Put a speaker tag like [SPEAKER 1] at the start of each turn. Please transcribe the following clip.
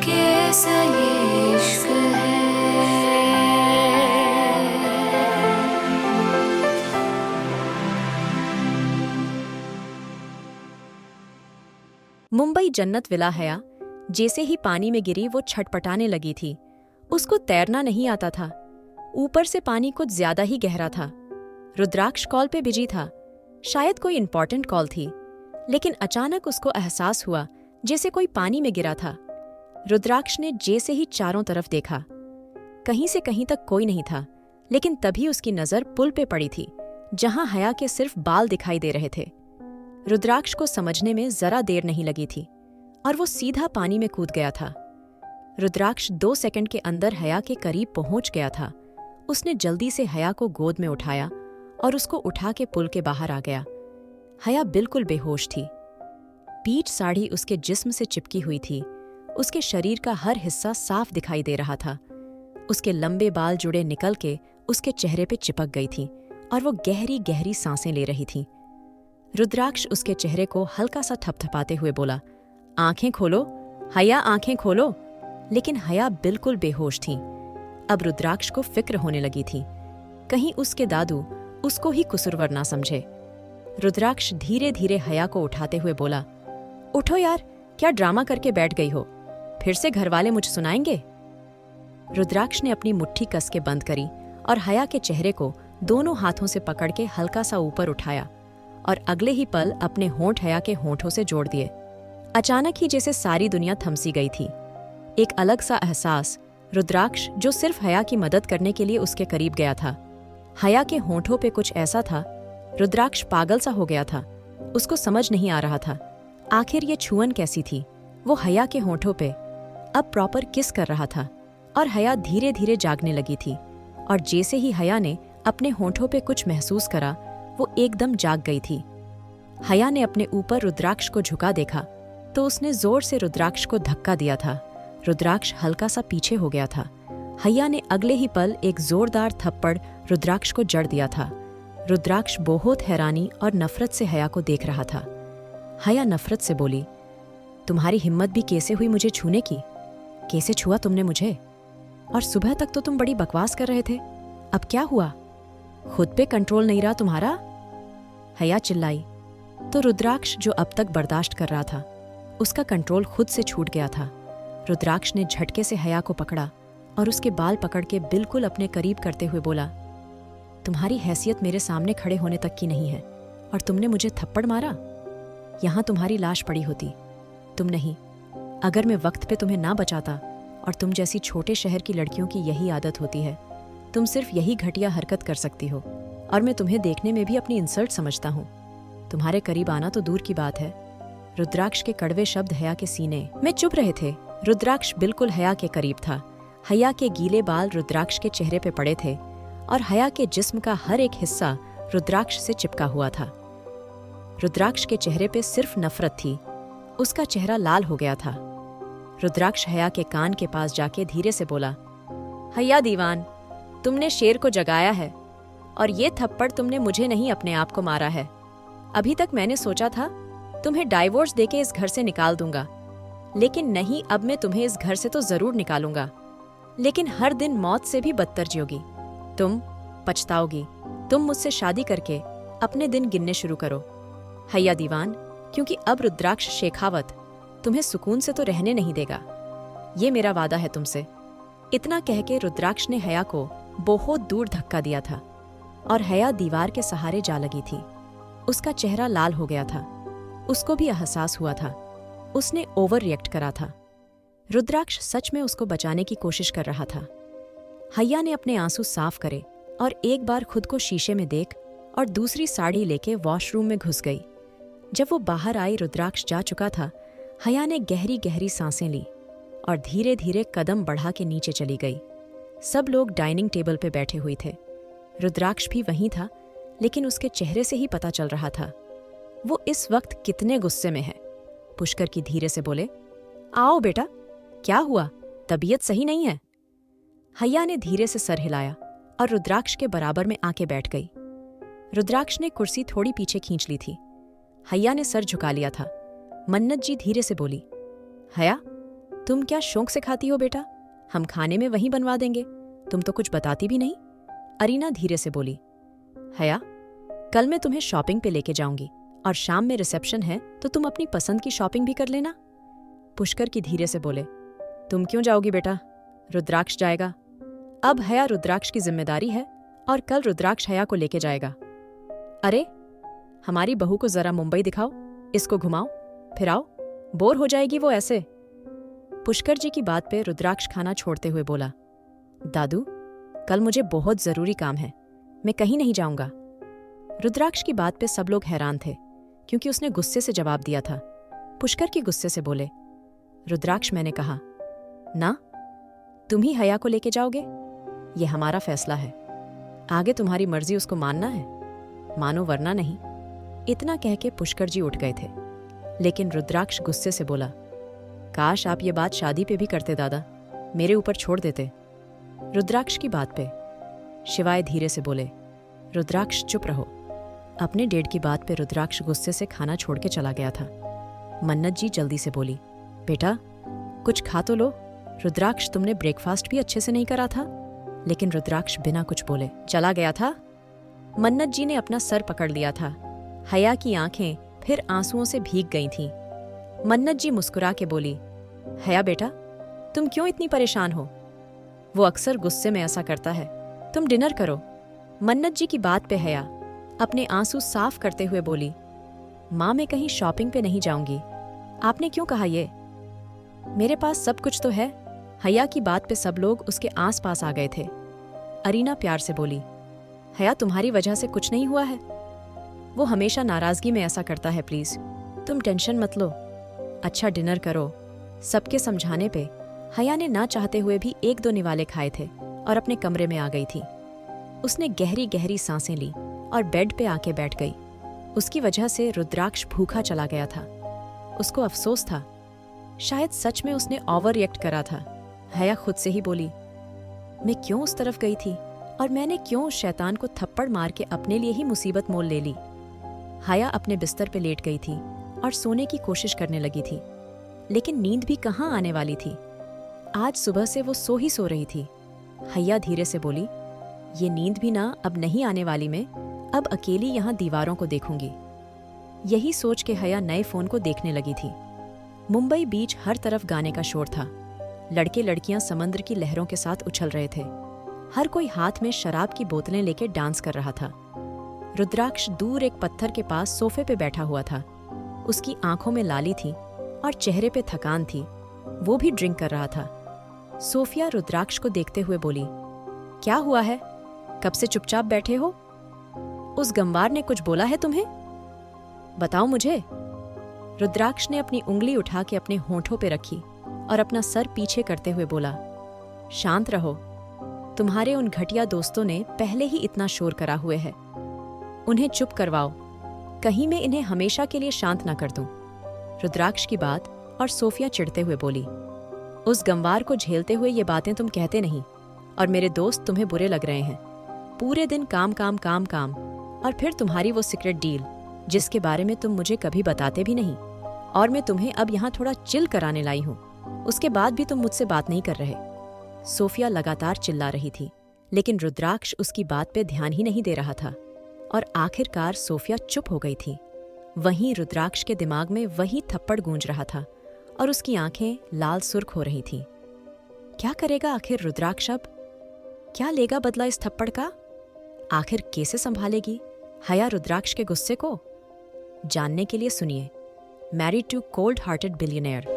[SPEAKER 1] कैसा ये इश्क है।
[SPEAKER 2] मुंबई जन्नत विला हया जैसे ही पानी में गिरी वो छटपटाने लगी थी। उसको तैरना नहीं आता था, ऊपर से पानी कुछ ज्यादा ही गहरा था। रुद्राक्ष कॉल पे बिजी था, शायद कोई इंपॉर्टेंट कॉल थी, लेकिन अचानक उसको एहसास हुआ जैसे कोई पानी में गिरा था। रुद्राक्ष ने जैसे ही चारों तरफ देखा, कहीं से कहीं तक कोई नहीं था, लेकिन तभी उसकी नजर पुल पे पड़ी थी, जहां हया के सिर्फ बाल दिखाई दे रहे थे। रुद्राक्ष को समझने में जरा देर नहीं लगी थी और वो सीधा पानी में कूद गया था। रुद्राक्ष 2 सेकंड के अंदर हया के करीब पहुंच गया था। उसने जल्दी से हया को गोद में उठाया और उसको उठा के पुल के बाहर आ गया। हया बिल्कुल बेहोश थी। पीच साड़ी उसके जिस्म से चिपकी हुई थी। उसके शरीर का हर हिस्सा साफ दिखाई दे रहा था। उसके लंबे बाल जुड़े निकल के उसके चेहरे पे चिपक गई थी और वो गहरी गहरी सांसें ले रही थी। रुद्राक्ष उसके चेहरे को हल्का सा थपथपाते हुए बोला, आंखें खोलो हया, आंखें खोलो। लेकिन हया बिल्कुल बेहोश थी। अब रुद्राक्ष को फिक्र होने लगी थी, कहीं उसके दादू उसको ही कसूरवर ना समझे। रुद्राक्ष धीरे धीरे हया को उठाते हुए बोला, उठो यार, क्या ड्रामा करके बैठ गई हो? फिर से घरवाले मुझे सुनाएंगे। रुद्राक्ष ने अपनी मुट्ठी कस के बंद करी और हया के चेहरे को दोनों हाथों से पकड़ के हल्का सा ऊपर उठाया और अगले ही पल अपने होंठ हया के होंठों से जोड़ दिए। अचानक ही जैसे सारी दुनिया थमसी गई थी। एक अलग सा एहसास, रुद्राक्ष जो सिर्फ हया की मदद करने के लिए उसके करीब गया था। हया के होंठों पे कुछ ऐसा था, रुद्राक्ष पागल सा हो गया था। उसको समझ नहीं आ रहा था आखिर ये छुअन कैसी थी। वो हया के होंठों पे अब प्रॉपर किस कर रहा था और हया धीरे धीरे जागने लगी थी। और जैसे ही हया ने अपने होंठों पे कुछ महसूस करा, वो एकदम जाग गई थी। हया ने अपने ऊपर रुद्राक्ष को झुका देखा तो उसने जोर से रुद्राक्ष को धक्का दिया था। रुद्राक्ष हल्का सा पीछे हो गया था। हया ने अगले ही पल एक जोरदार थप्पड़ रुद्राक्ष को जड़ दिया था। रुद्राक्ष बहुत हैरानी और नफरत से हया को देख रहा था। हया नफरत से बोली, तुम्हारी हिम्मत भी कैसे हुई मुझे छूने की? कैसे छुआ तुमने मुझे? और सुबह तक तो तुम बड़ी बकवास कर रहे थे, अब क्या हुआ? खुद पे कंट्रोल नहीं रहा तुम्हारा? हया चिल्लाई तो रुद्राक्ष जो अब तक बर्दाश्त कर रहा था, उसका कंट्रोल खुद से छूट गया था। रुद्राक्ष ने झटके से हया को पकड़ा और उसके बाल पकड़ के बिल्कुल अपने करीब करते हुए बोला, तुम्हारी हैसियत मेरे सामने खड़े होने तक की नहीं है और तुमने मुझे थप्पड़ मारा? यहां तुम्हारी लाश पड़ी होती, तुम नहीं। अगर मैं वक्त पे तुम्हें ना बचाता, और तुम जैसी छोटे शहर की लड़कियों की यही आदत होती है, तुम सिर्फ यही घटिया हरकत कर सकती हो और मैं तुम्हें देखने में भी अपनी इंसल्ट समझता हूँ। तुम्हारे करीब आना तो दूर की बात है। रुद्राक्ष के कड़वे शब्द हया के सीने में चुभ रहे थे। रुद्राक्ष बिल्कुल हया के करीब था। हया के गीले बाल रुद्राक्ष के चेहरे पे पड़े थे और हया के जिस्म का हर एक हिस्सा रुद्राक्ष से चिपका हुआ था। रुद्राक्ष के चेहरे पे सिर्फ नफरत थी। उसका चेहरा लाल हो गया था। रुद्राक्ष हया के कान के पास जाके धीरे से बोला, हया दीवान, तुमने शेर को जगाया है और ये थप्पड़ तुमने मुझे नहीं अपने आप को मारा है। अभी तक मैंने सोचा था तुम्हें डाइवोर्स देके इस घर से निकाल दूंगा, लेकिन नहीं, अब मैं तुम्हें इस घर से तो जरूर निकालूंगा, लेकिन हर दिन मौत से भी बदतर जियोगी। तुम पछताओगी। तुम मुझसे शादी करके अपने दिन गिनने शुरू करो हया दीवान, क्योंकि अब रुद्राक्ष शेखावत तुम्हें सुकून से तो रहने नहीं देगा। ये मेरा वादा है तुमसे। इतना कह के रुद्राक्ष ने हया को बहुत दूर धक्का दिया था और हया दीवार के सहारे जा लगी थी। उसका चेहरा लाल हो गया था। उसको भी एहसास हुआ था उसने ओवर रिएक्ट करा था। रुद्राक्ष सच में उसको बचाने की कोशिश कर रहा था। हया ने अपने आंसू साफ करे और एक बार खुद को शीशे में देख और दूसरी साड़ी लेके वॉशरूम में घुस गई। जब वो बाहर आई, रुद्राक्ष जा चुका था। हया ने गहरी गहरी सांसें ली और धीरे धीरे कदम बढ़ा के नीचे चली गई। सब लोग डाइनिंग टेबल पे बैठे हुए थे। रुद्राक्ष भी वहीं था, लेकिन उसके चेहरे से ही पता चल रहा था वो इस वक्त कितने गुस्से में है। पुष्कर की धीरे से बोले, आओ बेटा, क्या हुआ? तबीयत सही नहीं है? हया ने धीरे से सर हिलाया और रुद्राक्ष के बराबर में आके बैठ गई। रुद्राक्ष ने कुर्सी थोड़ी पीछे खींच ली थी। हया ने सर झुका लिया था। मन्नत जी धीरे से बोली, हया, तुम क्या शौक से खाती हो बेटा? हम खाने में वहीं बनवा देंगे, तुम तो कुछ बताती भी नहीं। अरीना धीरे से बोली। हया, कल मैं तुम्हें शॉपिंग पे लेके जाऊंगी और शाम में रिसेप्शन है तो तुम अपनी पसंद की शॉपिंग भी कर लेना। पुष्कर की धीरे से बोले। तुम क्यों जाओगी बेटा? रुद्राक्ष जाएगा। अब हया रुद्राक्ष की जिम्मेदारी है और कल रुद्राक्ष हया को लेके जाएगा। अरे, हमारी बहू को जरा मुंबई दिखाओ, इसको घुमाओ फिराओ, बोर हो जाएगी वो ऐसे। पुष्कर जी की बात पे रुद्राक्ष खाना छोड़ते हुए बोला। दादू, कल मुझे बहुत जरूरी काम है, मैं कहीं नहीं जाऊंगा। रुद्राक्ष की बात पे सब लोग हैरान थे क्योंकि उसने गुस्से से जवाब दिया था। पुष्कर की गुस्से से बोले। रुद्राक्ष, मैंने कहा ना, तुम ही हया को लेके जाओगे, ये हमारा फैसला है। आगे तुम्हारी मर्जी, उसको मानना है मानो वरना नहीं। इतना कह के पुष्कर जी उठ गए थे, लेकिन रुद्राक्ष गुस्से से बोला। काश आप ये बात शादी पे भी करते दादा, मेरे ऊपर छोड़ देते। रुद्राक्ष की बात पे शिवाय धीरे से बोले। रुद्राक्ष चुप रहो। अपने डेढ़ की बात पे रुद्राक्ष गुस्से से खाना छोड़ के चला गया था। मन्नत जी जल्दी से बोली। बेटा, कुछ खा तो लो। रुद्राक्ष, तुमने ब्रेकफास्ट भी अच्छे से नहीं करा था। लेकिन रुद्राक्ष बिना कुछ बोले चला गया था। मन्नत जी ने अपना सर पकड़ लिया था। हया की आंखें फिर आंसुओं से भीग गई थीं। मन्नत जी मुस्कुरा के बोली। हया बेटा, तुम क्यों इतनी परेशान हो? वो अक्सर गुस्से में ऐसा करता है, तुम डिनर करो। मन्नत जी की बात पे हया अपने आंसू साफ करते हुए बोली। माँ, मैं कहीं शॉपिंग पे नहीं जाऊंगी। आपने क्यों कहा ये? मेरे पास सब कुछ तो है। हया की बात पे सब लोग उसके आस पास आ गए थे। अरीना प्यार से बोली। हया, तुम्हारी वजह से कुछ नहीं हुआ है। वो हमेशा नाराजगी में ऐसा करता है, प्लीज तुम टेंशन मत लो। अच्छा, डिनर करो। सबके समझाने पे हया ने ना चाहते हुए भी एक दो निवाले खाए थे और अपने कमरे में आ गई थी। उसने गहरी गहरी सांसें ली और बेड पे आके बैठ गई। उसकी वजह से रुद्राक्ष भूखा चला गया था। उसको अफसोस था, शायद सच में उसने ओवर रिएक्ट करा था। हया खुद से ही बोली, मैं क्यों उस तरफ गई थी और मैंने क्यों उस शैतान को थप्पड़ मार के अपने लिए ही मुसीबत मोल ले ली। हया अपने बिस्तर पे लेट गई थी और सोने की कोशिश करने लगी थी, लेकिन नींद भी कहाँ आने वाली थी। आज सुबह से वो सो ही सो रही थी। हया धीरे से बोली, ये नींद भी ना अब नहीं आने वाली, मैं अब अकेली यहाँ दीवारों को देखूंगी। यही सोच के हया नए फोन को देखने लगी थी। मुंबई बीच हर तरफ गाने का शोर था। लड़के लड़कियां समुद्र की लहरों के साथ उछल रहे थे। हर कोई हाथ में शराब की बोतलें लेके डांस कर रहा था। रुद्राक्ष दूर एक पत्थर के पास सोफे पे बैठा हुआ था। उसकी आंखों में लाली थी और चेहरे पे थकान थी। वो भी ड्रिंक कर रहा था। सोफिया रुद्राक्ष को देखते हुए बोली, क्या हुआ है? कब से चुपचाप बैठे हो? उस गंवार ने कुछ बोला है तुम्हें? बताओ मुझे। रुद्राक्ष ने अपनी उंगली उठा के अपने होंठों पे रखी और अपना सर पीछे करते हुए बोला, शांत रहो। तुम्हारे उन घटिया दोस्तों ने पहले ही इतना शोर करा हुए है। उन्हें चुप करवाओ, कहीं मैं इन्हें हमेशा के लिए शांत ना कर दूं। रुद्राक्ष की बात और सोफिया चिढ़ते हुए बोली, उस गंवार को झेलते हुए ये बातें तुम कहते नहीं और मेरे दोस्त तुम्हें बुरे लग रहे हैं। पूरे दिन काम काम काम काम, और फिर तुम्हारी वो सीक्रेट डील जिसके बारे में तुम मुझे कभी बताते भी नहीं, और मैं तुम्हें अब यहाँ थोड़ा चिल कराने लाई हूँ, उसके बाद भी तुम मुझसे बात नहीं कर रहे। सोफिया लगातार चिल्ला रही थी, लेकिन रुद्राक्ष उसकी बात पे ध्यान ही नहीं दे रहा था और आखिरकार सोफिया चुप हो गई थी। वहीं रुद्राक्ष के दिमाग में वही थप्पड़ गूंज रहा था और उसकी आंखें लाल सुर्ख हो रही थीं। क्या करेगा आखिर रुद्राक्ष अब? क्या लेगा बदला इस थप्पड़ का? आखिर कैसे संभालेगी हया रुद्राक्ष के गुस्से को? जानने के लिए सुनिए married to cold hearted billionaire